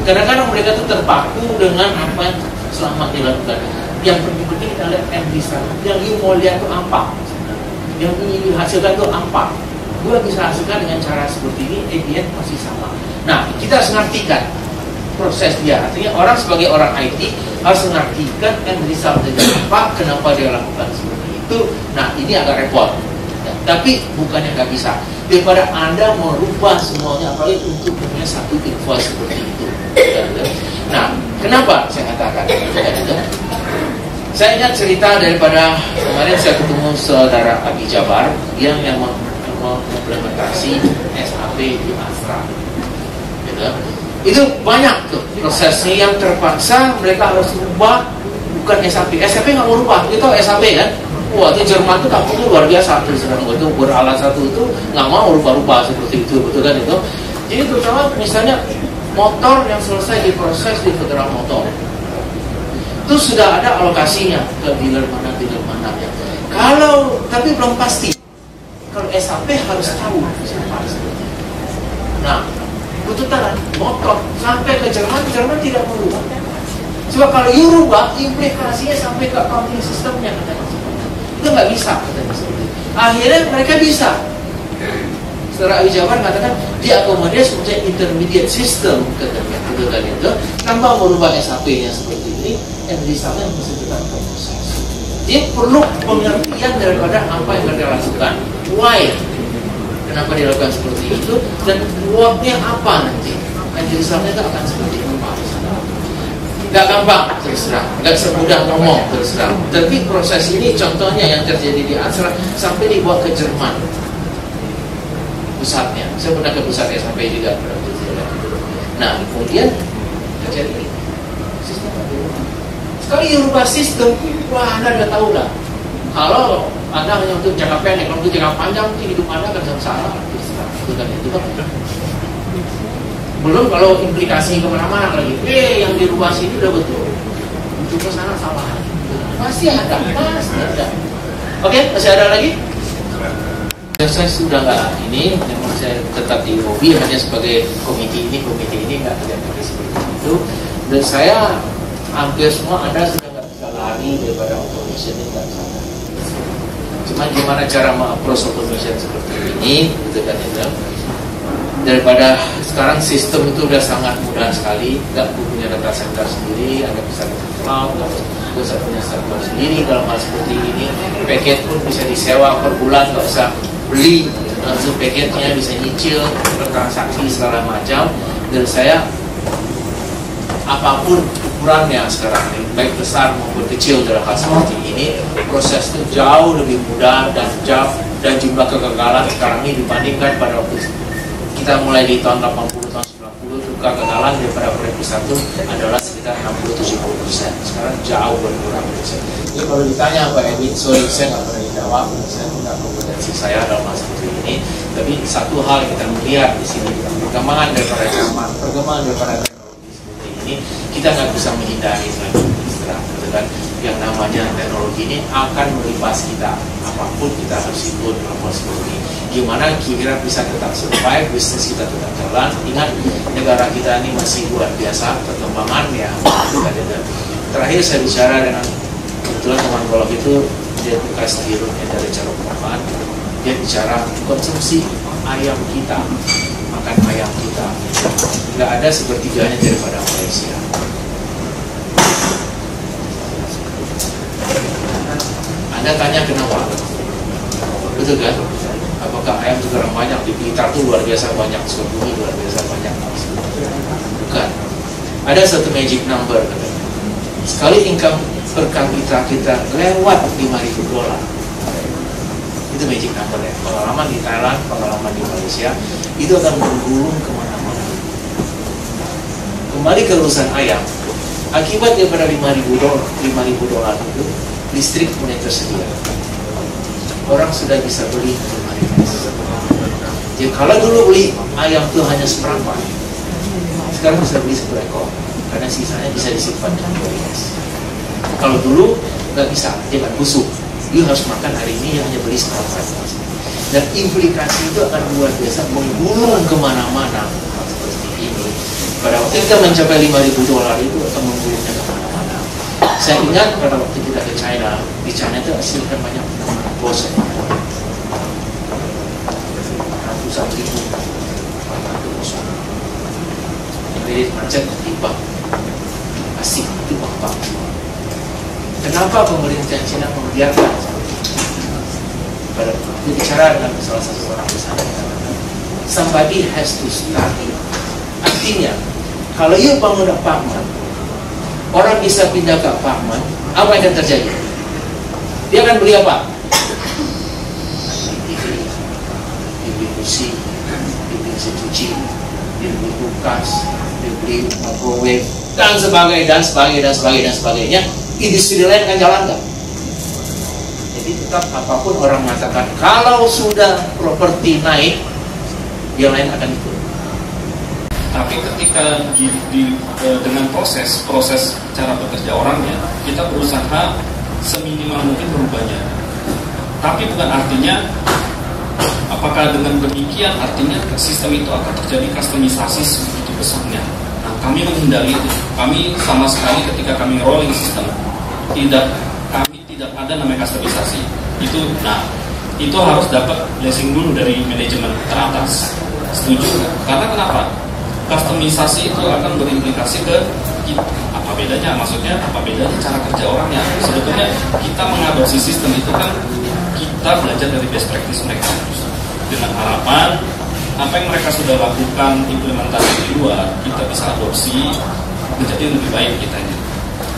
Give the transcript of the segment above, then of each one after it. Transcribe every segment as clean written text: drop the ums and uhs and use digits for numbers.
Kadang-kadang mereka tuh terpaku dengan apa yang selama dilakukan. Yang penting kita lihat end result. Yang you mau lihat itu apa? Yang ingin dihasilkan itu apa? Gue bisa hasilkan dengan cara seperti ini, ADN masih sama. Nah, kita harus mengartikan proses dia. Artinya orang sebagai orang IT harus mengartikan end result dari apa, kenapa dia lakukan seperti itu. Nah, ini agak repot. Ya, tapi bukannya nggak bisa. Daripada Anda merubah semuanya, apalagi untuk punya satu info seperti itu. Nah, kenapa saya katakan? Saya ingat cerita daripada kemarin saya ketemu saudara Abi Jabar yang mengimplementasi SAP di Astra. Gitu. Itu banyak tuh prosesnya yang terpaksa mereka harus rubah, bukan SAP. SAP nggak mau rubah, itu SAP kan? Wah, itu Jerman tuh kamu tuh luar biasa tuh, sedang itu beralat satu itu nggak mau rubah-rubah seperti itu, betul kan itu? Jadi terutama misalnya motor yang selesai diproses di Federal Motor, itu sudah ada alokasinya ke dealer mana ya. Kalau tapi belum pasti. Kalau SAP harus tahu siapa seperti itu. Nah, kebetulan motor sampai ke Jerman tidak merubah. Sebab kalau you rubah, implikasinya sampai ke accounting sistemnya katanya. Itu nggak bisa katanya seperti itu. Akhirnya mereka bisa. Saudara Abi Jabar katakan diakomodir sebagai intermediate system katanya. Itu kan itu. Tanpa merubah SAP-nya seperti ini, yang resultnya mesti tetap proses. Dia perlu pengertian daripada apa yang mereka lakukan, why, kenapa dilakukan seperti itu, dan what-nya apa nanti. And resultnya itu akan seperti apa. Gak gampang terus terang, gak semudah ngomong terus terang. Tapi proses ini contohnya yang terjadi di Astra sampai dibawa ke Jerman pusatnya. Saya pernah ke pusat SAP juga. Nah, kemudian terjadi sistem sekali rubah sistem, wah Anda sudah tahu lah. Kalau Anda hanya untuk jangka pendek, kalau untuk jangka panjang, hidup Anda akan salah. Itu kan. Belum kalau implikasi kemana-mana lagi. Yang dirubah sini udah betul. Untuk ke sana salah. Pasti ada. Oke, masih ada lagi? Saya sudah nggak ini, memang saya tetap di hobi hanya sebagai komite ini nggak terjadi seperti itu. Dan saya hampir semua Anda sudah nggak bisa lari daripada automation ini nggak sana. Cuma gimana cara mengapproach automation seperti ini, gitu kan itu. Daripada sekarang sistem itu udah sangat mudah sekali, nggak punya data center sendiri, Anda bisa ke cloud, nggak usah punya server sendiri dalam hal seperti ini. Paket pun bisa disewa per bulan, nggak usah beli langsung paketnya, bisa nyicil, bertransaksi segala macam. Dan saya apapun ukurannya sekarang ini, baik besar maupun kecil dalam hal seperti ini, proses itu jauh lebih mudah dan jumlah kegagalan sekarang ini dibandingkan pada waktu kita mulai di tahun 80, tahun 90 itu kegagalan daripada proyek satu adalah sekitar 60-70%. Sekarang jauh berkurang. Jadi kalau ditanya Pak Edwin, sorry saya nggak pernah dijawab, saya tidak kompetensi saya dalam hal seperti ini. Tapi satu hal yang kita melihat di sini, perkembangan daripada zaman, perkembangan daripada teknologi seperti ini, kita nggak bisa menghindari lagi istirahat, kan? Yang namanya teknologi ini akan melipas kita, apapun kita harus ikut hal seperti ini. Gimana kira bisa tetap survive, bisnis kita tetap jalan. Ingat, negara kita ini masih luar biasa perkembangannya. Terakhir saya bicara dengan kebetulan teman golf itu, dia bekas di Rootnya dari cara perumahan. Dia bicara konsumsi ayam kita, makan ayam kita, nggak ada sepertiganya daripada Malaysia. Anda tanya kenapa? Betul kan? Apakah ayam sekarang banyak di Blitar itu luar biasa banyak, Sukabumi luar biasa banyak? Bukan. Ada satu magic number katanya. Sekali income per kapita kita lewat $5.000, itu magic number ya. Pengalaman di Thailand, pengalaman di Malaysia, itu akan menggulung kemana-mana. Kembali ke urusan ayam. Akibat daripada $5.000 itu, listrik mulai tersedia. Orang sudah bisa beli jadi kalau dulu beli ayam itu hanya seperempat, sekarang bisa beli 10 ekor karena sisanya bisa disimpan dalam kulkas. Kalau dulu nggak bisa, dia akan busuk. Dia harus makan hari ini, hanya beli seperempat. Dan implikasi itu akan luar biasa, menggulung kemana-mana seperti ini. Pada waktu kita mencapai $5.000 itu akan menggulungnya kemana-mana. Saya ingat pada waktu kita ke China, di China itu hasilkan banyak bosan, ratusan ribu bosan. Jadi macet tiba, asik itu apa? Kenapa pemerintah China membiarkan? Pada waktu bicara dengan salah satu orang di sana, somebody has to start it. Artinya, kalau you bangun apartemen, orang bisa pindah ke apartemen, apa yang akan terjadi? Dia akan beli apa? TV, beli kursi, beli mesin cuci, beli kulkas, beli microwave, dan sebagainya. Industri lain akan jalan nggak? Jadi tetap apapun orang mengatakan, kalau sudah properti naik, yang lain akan ikut. Tapi ketika dengan proses cara bekerja orangnya, kita berusaha seminimal mungkin merubahnya. Tapi bukan artinya, apakah dengan demikian artinya sistem itu akan terjadi customisasi sebegitu besarnya. Nah, kami menghindari itu. Kami sama sekali ketika kami rolling system, kami tidak ada namanya customisasi. Itu harus dapat blessing dulu dari manajemen teratas. Setuju nggak? Karena kenapa? Customisasi itu akan berimplikasi ke kita. Apa bedanya? Maksudnya apa bedanya cara kerja orangnya? Sebetulnya kita mengadopsi sistem itu kan kita belajar dari best practice mereka dengan harapan apa yang mereka sudah lakukan implementasi di luar kita bisa adopsi menjadi lebih baik kitanya.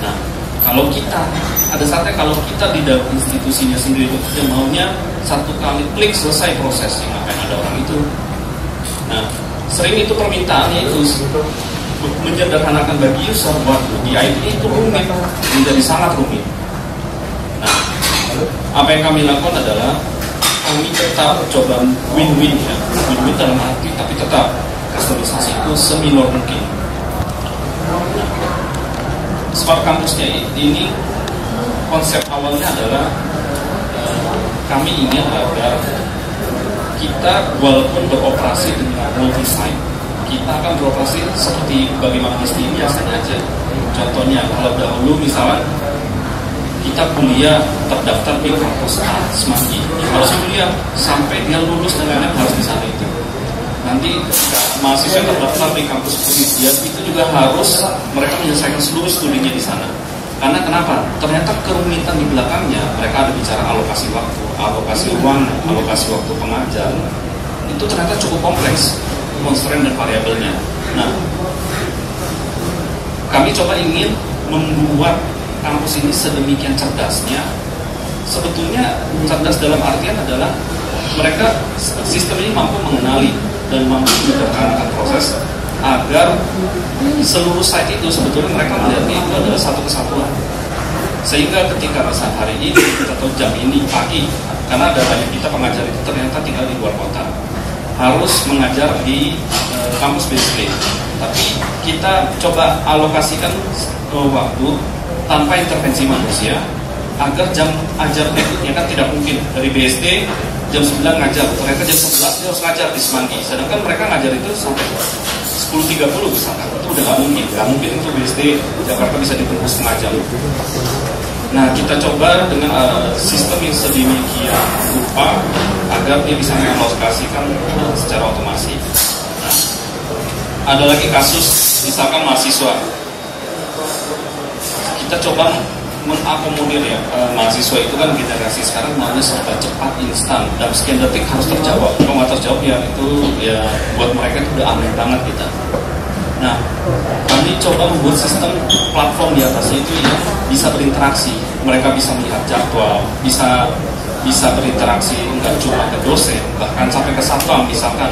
Nah, kalau kita ada saatnya kalau kita di dalam institusinya sendiri itu maunya satu kali klik selesai prosesnya, ngapain ada orang itu? Nah, sering itu permintaannya itu menyederhanakan bagi user. Waktu di IT itu rumit, menjadi sangat rumit. Nah, apa yang kami lakukan adalah kami tetap coba win-win ya, win-win dalam arti tapi tetap customisasi itu seminor mungkin. Nah, Smart Campusnya ini konsep awalnya adalah kami ingin agar kita walaupun beroperasi dengan multi-site, kita akan beroperasi seperti bagaimana mesti biasanya aja. Contohnya, kalau dahulu misalnya kita kuliah terdaftar di kampus A, Semanggi, harus kuliah sampai dia lulus dengan yang harus di sana itu. Nanti mahasiswa terdaftar di kampus penelitian itu juga harus mereka menyelesaikan seluruh studinya di sana. Karena kenapa? Ternyata kerumitan di belakangnya, mereka ada bicara alokasi waktu, alokasi uang, alokasi waktu pengajar. Itu ternyata cukup kompleks, constraint dan variabelnya. Nah, kami coba ingin membuat kampus ini sedemikian cerdasnya. Sebetulnya cerdas dalam artian adalah mereka sistem ini mampu mengenali dan mampu menyederhanakan proses agar seluruh site itu sebetulnya mereka melihatnya itu adalah satu kesatuan. Sehingga ketika misalnya hari ini atau jam ini pagi, karena ada banyak kita pengajar itu ternyata tinggal di luar kota, harus mengajar di kampus BSD. Tapi kita coba alokasikan waktu tanpa intervensi manusia agar jam ajar berikutnya kan tidak mungkin dari BSD jam 9 ngajar, ternyata jam 11 dia harus ngajar di Semanggi, sedangkan mereka ngajar itu sampai 10.30 misalkan, itu udah nggak mungkin itu BSD Jakarta bisa ditembus setengah jam. Nah, kita coba dengan sistem yang sedemikian rupa agar dia bisa mengalokasikan secara otomasi. Nah, ada lagi kasus misalkan mahasiswa, kita coba mengakomodir ya, mahasiswa itu kan generasi sekarang maunya serba cepat, instan, dalam sekian detik harus terjawab. Kalau nggak terjawab ya itu ya buat mereka itu udah aneh banget kita. Nah, kami coba membuat sistem platform di atasnya itu yang bisa berinteraksi. Mereka bisa melihat jadwal, bisa berinteraksi nggak cuma ke dosen, bahkan sampai ke satpam misalkan.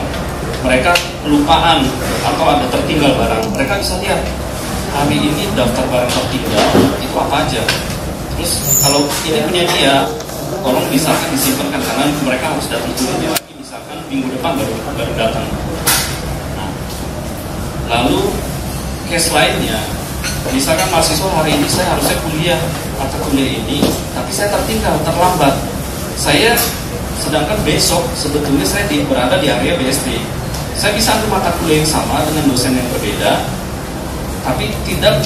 Mereka kelupaan atau ada tertinggal barang, mereka bisa lihat hari ini daftar barang tertinggal itu apa aja. Terus kalau ini punya dia, tolong misalkan disimpankan karena mereka harus datang dulu lagi, misalkan minggu depan baru datang. Nah, lalu case lainnya, misalkan mahasiswa hari ini saya harusnya kuliah atau kuliah ini, tapi saya tertinggal, terlambat. Saya sedangkan besok sebetulnya saya berada di area BSD. Saya bisa ambil mata kuliah yang sama dengan dosen yang berbeda. tapi tidak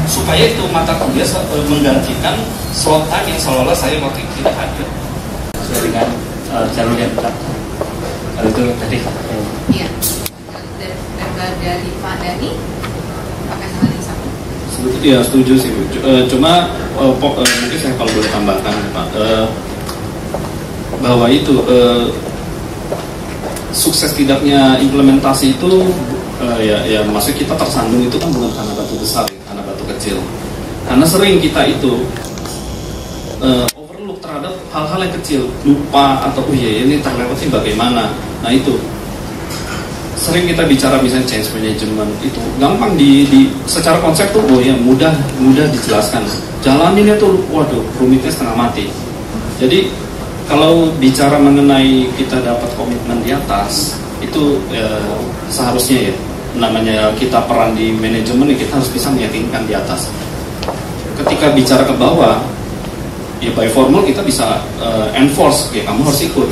supaya itu mata kuliah menggantikan slot time yang seolah-olah saya waktu itu tidak hadir sesuai dengan jalur yang tetap. Kalau itu tadi. Iya. Dari Pak Dhani, pakai hal yang sama. Iya, setuju sih. Cuma mungkin saya kalau boleh tambahkan Pak, bahwa itu sukses tidaknya implementasi itu ya maksud kita tersandung itu kan bukan karena batu besar, karena batu kecil. Karena sering kita itu overlook terhadap hal-hal yang kecil, lupa atau ini terlewati bagaimana. Nah itu sering kita bicara misalnya change management itu gampang di secara konsep tuh mudah dijelaskan. Jalaninnya tuh waduh rumitnya setengah mati. Jadi kalau bicara mengenai kita dapat komitmen di atas itu seharusnya ya namanya kita peran di manajemen ya kita harus bisa meyakinkan di atas. Ketika bicara ke bawah ya by formal kita bisa enforce ya kamu harus ikut.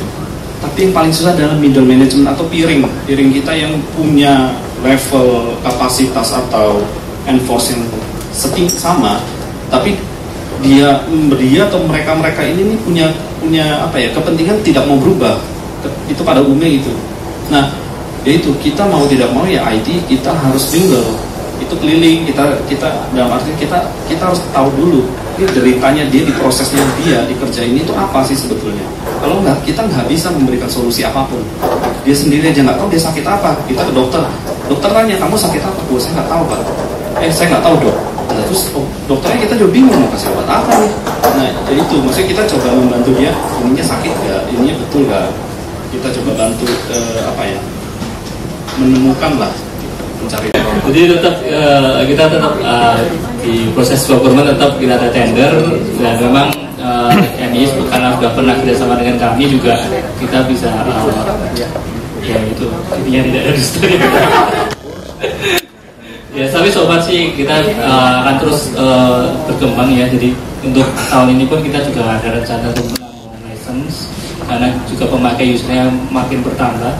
Tapi yang paling susah adalah middle management atau piring kita yang punya level kapasitas atau enforce yang sama, tapi dia atau mereka ini nih punya apa ya kepentingan tidak mau berubah itu pada umumnya itu. Nah yaitu kita mau tidak mau ya IT kita harus single itu keliling kita dalam arti kita harus tahu dulu ini deritanya dia di prosesnya dia dikerjain itu apa sih sebetulnya. Kalau enggak kita nggak bisa memberikan solusi apapun. Dia sendiri aja nggak tahu dia sakit apa. Kita ke dokter tanya kamu sakit apa? Saya nggak tahu Pak. Saya nggak tahu dok. Nah, terus dokternya kita juga bingung mau kasih obat apa nih. Nah jadi itu maksudnya kita coba membantu dia ininya sakit nggak, ininya betul nggak. Kita coba bantu menemukan lah mencari. Jadi kita tetap di proses procurement tetap kita ada tender dan memang ini karena sudah pernah kerjasama dengan kami juga kita bisa ya itu intinya tidak ada distrik. Ya tapi sobat sih kita akan terus berkembang ya. Jadi untuk tahun ini pun kita juga ada rencana untuk license karena juga pemakai usernya makin bertambah.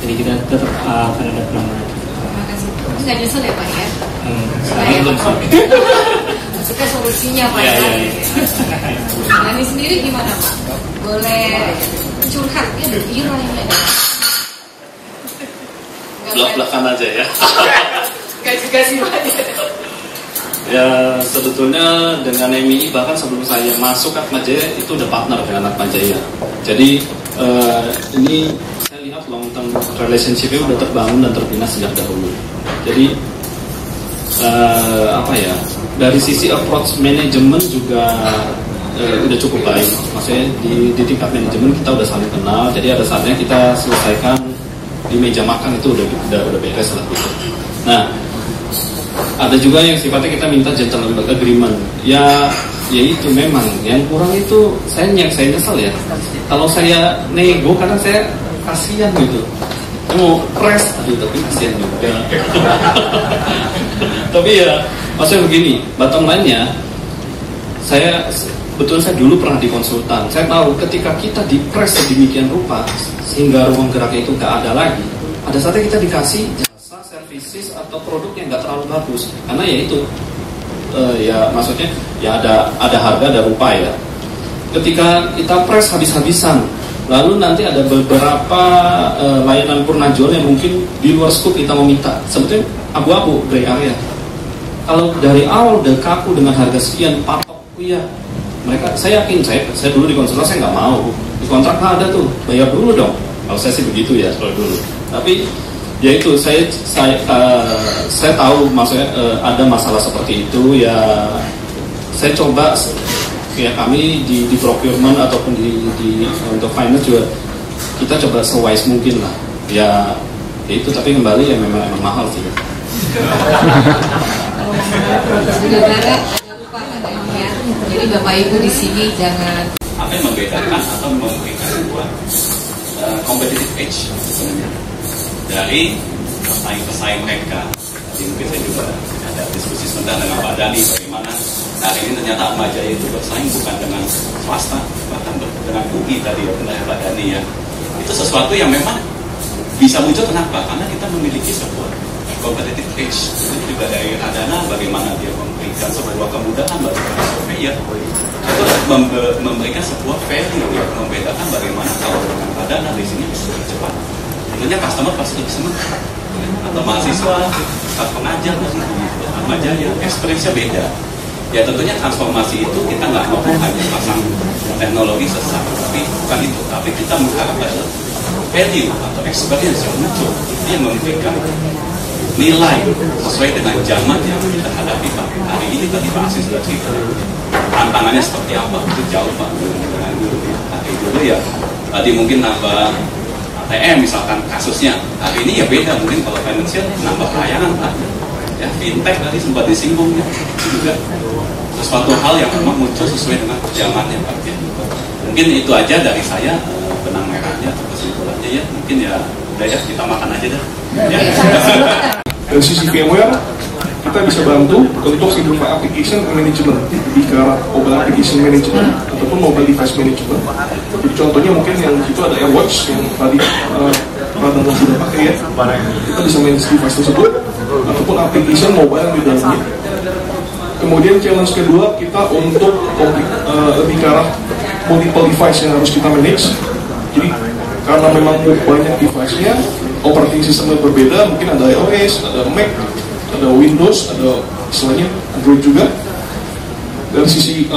Jadi kita tetap akan ada penambahan. Terima kasih. Nggak nyesel ya Pak ya? Belum sih. Maksudnya solusinya Pak ya? Nah ini sendiri gimana Pak? Boleh curhat ya berkira ini. Belak-belakan aja ya. Gaji-gaji aja. Ya sebetulnya dengan MII bahkan sebelum saya masuk Atmajaya itu udah partner dengan Atmajaya. Jadi ini saya lihat long term relationship-nya udah terbangun dan terbina sejak dahulu. Jadi dari sisi approach manajemen juga udah cukup baik. Maksudnya di tingkat manajemen kita udah saling kenal. Jadi ada saatnya kita selesaikan di meja makan itu udah beres lah gitu. Nah ada juga yang sifatnya kita minta gentleman agreement. Ya itu memang yang kurang itu saya nyesel ya. Kalau saya nego karena saya kasihan gitu. Mau press tapi kasihan juga. Tapi ya maksudnya begini, bottom line-nya saya dulu pernah di konsultan. Saya tahu ketika kita di press sedemikian rupa sehingga ruang geraknya itu nggak ada lagi, ada saatnya kita dikasih jasa services atau produk yang nggak terlalu bagus karena ya itu ya maksudnya ya ada harga ada rupa ya. Ketika kita press habis-habisan, lalu nanti ada beberapa layanan purnajual yang mungkin di luar scope kita mau minta, sebetulnya abu-abu gray area. Kalau dari awal udah kaku dengan harga sekian patok, ya mereka saya yakin saya dulu di konsultan saya nggak mau di kontrak ada tuh bayar dulu dong. Kalau saya sih begitu ya kalau dulu. Tapi ya itu saya tahu maksudnya ada masalah seperti itu ya. Saya coba ya kami di procurement ataupun di untuk finance juga kita coba sewise mungkin lah ya itu tapi kembali ya memang mahal sih. Negara lupa katanya. Jadi Bapak Ibu di sini jangan apa yang membedakan atau memberikan sebuah competitive edge sebenarnya dari pesaing mereka. Jadi mungkin saya juga ada diskusi sebentar dengan Pak Dhani bagaimana hari ini ternyata Atmajaya itu bersaing bukan dengan swasta bahkan dengan UI tadi ya benar Pak Dhani ya. Itu sesuatu yang memang bisa muncul kenapa? Karena kita memiliki sebuah competitive edge itu juga dari Adana, bagaimana dia memberikan sebuah kemudahan bagi para surveyor itu memberikan sebuah value yang membedakan bagaimana kalau dengan Adana di sini bisa lebih cepat. Tentunya customer pasti lebih senang, atau mahasiswa, saat pengajar ya experience-nya beda. Ya tentunya transformasi itu kita nggak mau hanya pasang teknologi sesat, tapi bukan itu. Tapi kita mengharap ada value atau experience yang muncul, dia memberikan nilai sesuai dengan zaman yang kita hadapi Pak. Hari ini tadi Pak Asis sudah cerita tantangannya seperti apa, itu jauh Pak dengan dulu. Hari dulu ya tadi mungkin nambah ATM misalkan kasusnya, hari ini ya beda, mungkin kalau financial nambah layanan Pak. Ya fintech tadi sempat disinggung ya, juga sesuatu hal yang memang muncul sesuai dengan zamannya Pak. Ya. Mungkin itu aja dari saya, benang merahnya atau kesimpulannya ya. Mungkin ya udah ya kita makan aja dah. Ya. Dari sisi VMware, kita bisa bantu untuk simplify application management di arah mobile application management ataupun mobile device management. Jadi contohnya mungkin yang di situ ada AirWatch yang tadi Radang sudah pakai ya. Kita bisa manage device tersebut ataupun application mobile yang di dalamnya. Kemudian challenge kedua kita untuk lebih ke arah multiple device yang harus kita manage. Jadi karena memang banyak device-nya, operating system yang berbeda, mungkin ada iOS, ada Mac, ada Windows, ada istilahnya Android juga. Dari sisi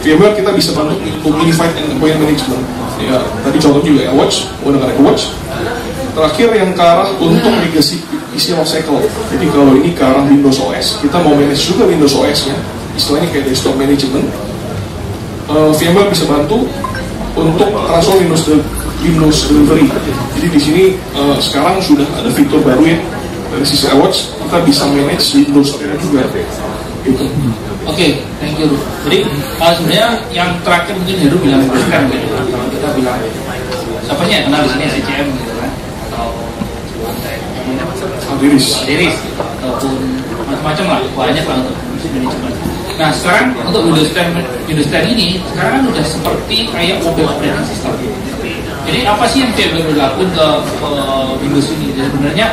VMware kita bisa bantu untuk unified endpoint management. Ya, tadi contoh juga AirWatch, menggunakan AirWatch. Terakhir yang ke arah untuk legacy PC lifecycle. Jadi kalau ini ke arah Windows OS, kita mau manage juga Windows OS-nya, istilahnya kayak desktop management. VMware bisa bantu untuk transfer Windows Delivery. Jadi di sini sekarang sudah ada fitur baru ya dari sisi AirWatch, kita bisa manage Windows juga. Gitu. Oke, thank you. Jadi sebenarnya yang terakhir mungkin Heru bilang kan gitu. Kalau kita bilang siapanya yang kenal di sini CCM gitu kan, atau Diris ataupun macam-macam lah, banyak lah untuk manajemen. Nah sekarang untuk Windows 10 ini sekarang kan udah seperti kayak mobile operating system. Jadi apa sih yang saya berlakukan ke Windows ini? Jadi sebenarnya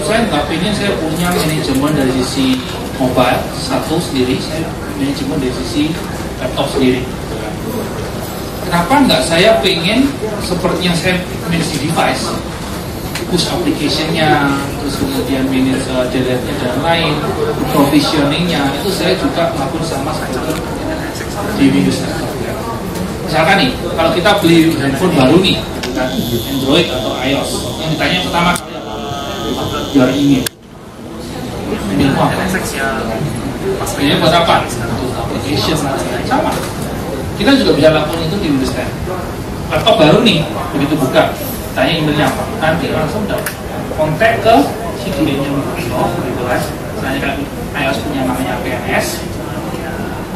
saya nggak pengen saya punya manajemen dari sisi mobile satu sendiri, saya manajemen dari sisi laptop sendiri. Kenapa nggak saya pengen seperti yang saya manage di device, push application-nya, terus kemudian manage delete-nya dan lain, provisioning-nya itu saya juga lakukan sama seperti di Windows. Misalkan nih, kalau kita beli handphone baru nih, kan Android atau iOS, yang ditanya pertama kali apa? Jual email. Email apa? Ini buat apa? Untuk application sama. Kita juga bisa lakukan itu di Windows 10. Laptop baru nih, begitu buka, tanya emailnya apa? Nanti langsung udah kontak ke CDN-nya Microsoft, gitu kan? Misalnya kan iOS punya namanya PNS.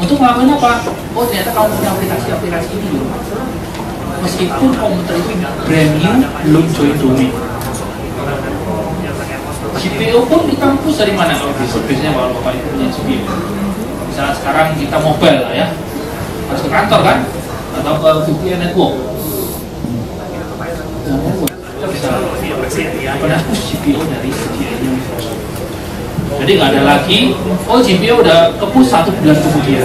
Untuk melakukan apa? Oh ternyata kamu punya aplikasi ini loh. Meskipun komputer itu brand new, belum join domain. GPU pun kita push dari mana kalau biasanya kalau bapak itu punya GPU. Misalnya sekarang kita mobile lah ya, harus ke kantor kan, atau ke VPN network. Kita bisa pernah push GPU dari VPN-nya Microsoft. Jadi nggak ada lagi, oh GPU udah ke push 1 bulan kemudian.